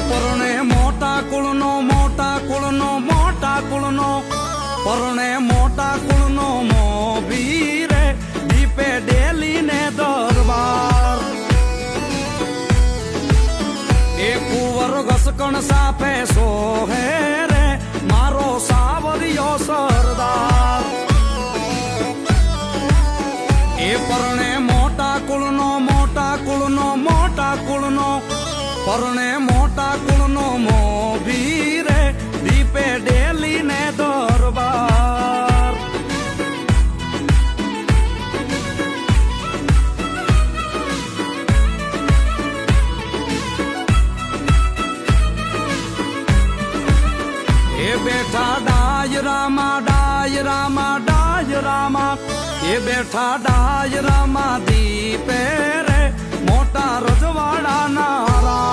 પરણે મોટા કુળનો મોટા કુળનો મોટા કુળનો પરણે મોટા કુળનો મોભી રે દીપે ડેલી ને દરબાર એ કુંવર ઘસકણ સાપે સોહે રે મારો સાવરિયો સરદાર એ પરણે મોટા કુળનો મોટા કુળનો મોટા કુળનો પરણે મોટા કુળનો મોભી રે દીપે ડેલી ને દરબાર એ બેઠા ડાયરામાં ડાયરામાં ડાયરામાં એ બેઠા ડાયરામાં દીપે રે મોટા રજવાડાના